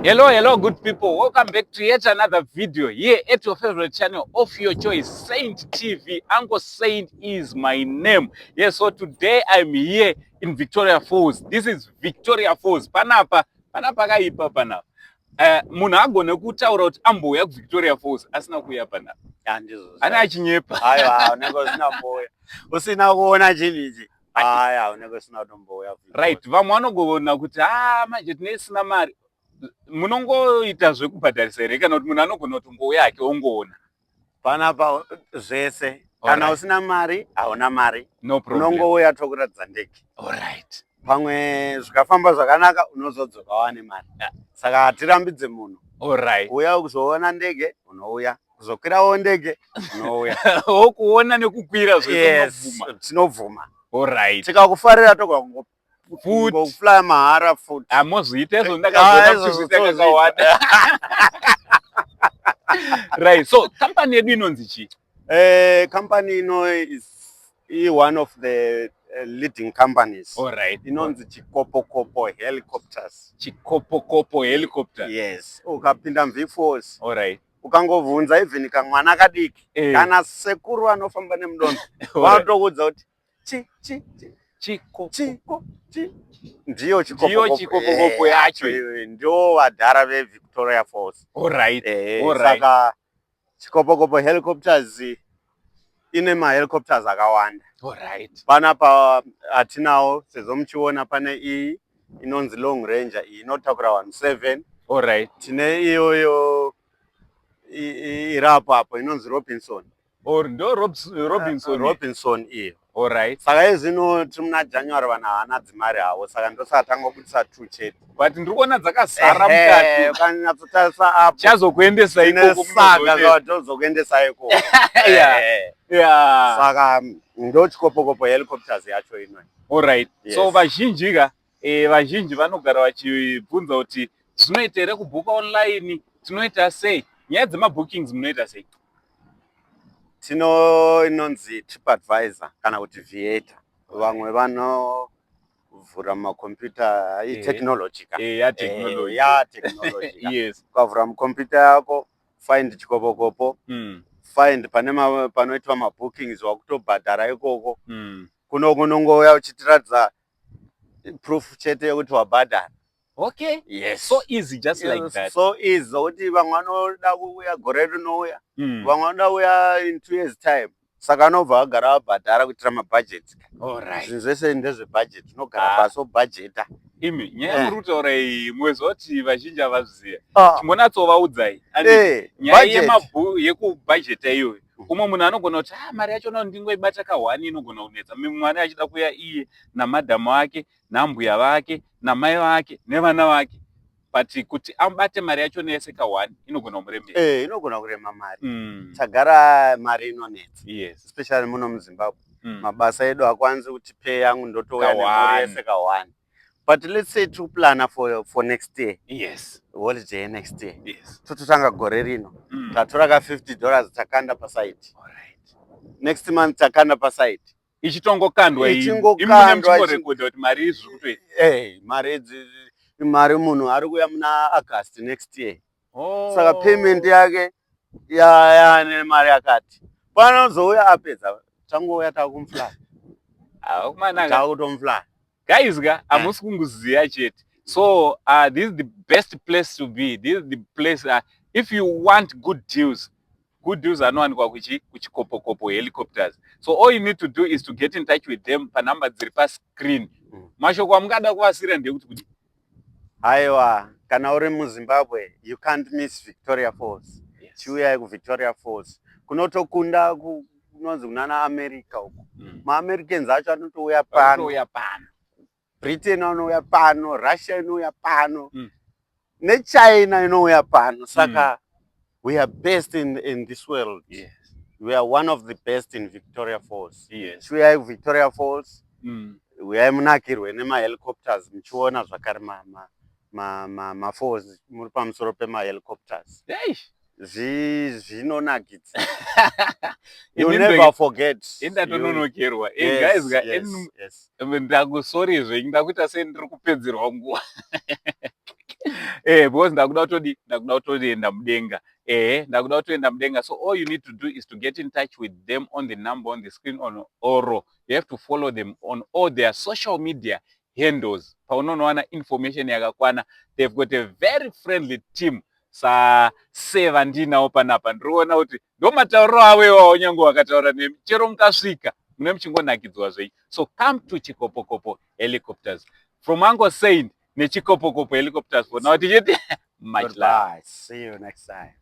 Hello, good people. Welcome back to yet another video here at your favorite channel of your choice, Saint TV. Uncle Saint is my name. Yes, so today I'm here in Victoria Falls. This is Victoria Falls. Panapa kaipa panapa. Munhu agone kutaura kuti ambouya kuVictoria Falls asina kuuya panapa. Ana achinyepa. Aiwa, unenge usina mboya. Usina kuona chinhu. Aya, unenge usina kutomboya. Right, vamwe vanogona kuti manje tinesina mari. Munongoita zvekubhadharisa here kana kuti munhu anogona kutombouya hake ongoona? Panapa zvese. Kana usina mari, hauna mari. No problem. Unongouya tokuratidza ndege. Alright. Pamwe zvikafamba zvakanaka unozodzoka wane mari. Saka hatirambidze munhu. Alright. Uya kuzoona ndege, unouya. Kuzokwirawo ndege, unouya. Okuona nekukwira zvese tinobvuma. Alright. Tikakufarira togofly mahara futi. Hamozoita izvo ndakazoona kuti zvakawanda. Right. So company yedu inonzi chii? Company ino is one of the leading companies. Alright. Inonzi Chikopokopo Helicopters. Chikopokopo Helicopters. Yes. Ukapinda mVforce. Alright. Ukangobvunza even kamwana kadiki kana sekuru anofamba nemudondo vanotokuudza kuti ndiyo chikopokopo yacho. Ndio vadhara veVictoria Falls. Alright. Saka Chikopokopo Helicopters ine mahelicopters akawanda. Alright. Panapa hatinawo sezvo muchiona pane iyi inonzi Long Ranger, iyi inotakura 17. Alright. Tine iyoyo irapo apo inonzi Robinson. Ndo Robinson iyo. Alright. Saka izvino tiri muna January vanhu havana dzimari havo, saka ndosatangobudisa 2 chete. But ndirikuona dzakazara mukati. Ukanyatsotarisa apo chazokuendesa ikoko saka tozokuendesa ikoko. Saka ndo Chikopokopo Helicopters yacho ino. Alright. So vazhinji vazhinji vanogara vachibvunza kuti zvinoita here kubhuka online, tinoita sei? Nyaya dzemabookings munoita sei? Tino inonzi TripAdvisor kana kuti Vieta. Vamwe vanovhura makombiyuta technology. Technology. Yes. Ukavhura mukombiyuta yako, find Chikopokopo. Find panoitwa mabookings wakutobhadhara ikoko. Kuno kunongouya uchitiradza proof chete yekuti wabhadhara. Okay. Yes. So easy, just like that. So easy. Kuti vamwe vanoda kuuya gore rinouya. Vamwe vanoda kuuya in 2 years time. Saka anobva agara abhadhara kuitira mabudget. Alright. Zvinhu zvese ndezvebudget. Unogara pasi wobhajeta. Imi, nyaya yekutaura iyi mwezwa kuti vazhinji havazviziva. Chimbonatsovaudza nyaya yekubhajeta iyoyo. Umwe munhu anogona kuti mari yacho ndingoibata ka1 inogona kunetsa. Mumwe achida kuuya iye namadhamu ake, nambuya vake, namai vake, nevana vake. But kuti abate mari yacho nese ka1 inogona kumuremera. Inogona kurema mari. Tagara mari inonetsa. Yes. Especially muno muZimbabwe. Mabasa edu akwanisi kuti pay yangu ndotouya nemari yese ka1. But let's say to plan for next year. Yes. Holiday next year. Yes. Tototanga gore rino. Tatora ka $50 takanda pasite. Alright. Next month takanda pasite. Ichitongokandwa iyi. Ichingokandwa kuti mari izvi kuti. Mari munhu ari kuya muna August next year. Saka payment yake ya mari yakati. Panozouya apedza tangouya takumfly. Takutomfly. Guys, hamusi kungoziya chete. So this is the best place to be. This is the place if you want good deals anowanikwa kuChikopokopo Helicopters. So all you need to do is to get in touch with them pa number dziri pa screen. Mashoko amungada kuvasira ndekuti kuti aiwa, kana uri muZimbabwe, you can't miss Victoria Falls. Chiuya kuVictoria Falls. Kunotokunda kunonzi kunana America uko. Ma-Americans acho anotouya pano. Britain anouya pano, Russia inouya pano. NeChina inouya pano. Saka we are best in this world. Yes. We are one of the best in Victoria Falls. Yes. Chiuya kuVictoria Falls. We are munakirwe nemahelicopters. Muchiona zvakare falls muri pamusoro pemahelicopters. Zvinonakidza. You never forget. Indatononokerwa. Guys, ndakusorry zve ndakuita sei ndiri kupedzerwa nguva. Because ndakuda kutoenda mudenga. Ndakuda kutoenda mudenga. So all you need to do is to get in touch with them on the number on the screen or you have to follow them on all their social media handles. Paunonowana information yakakwana. They've got a very friendly team. Seva ndinawo panapa ndiriona kuti ndomatauriro avo iwawo nyange wakataura nemi chero mukasvika mune muchingonakidzwa zvei. So come to Chikopokopo Helicopters from Uncle Saint nechikopokopo Helicopters for now. Much love. See you next time.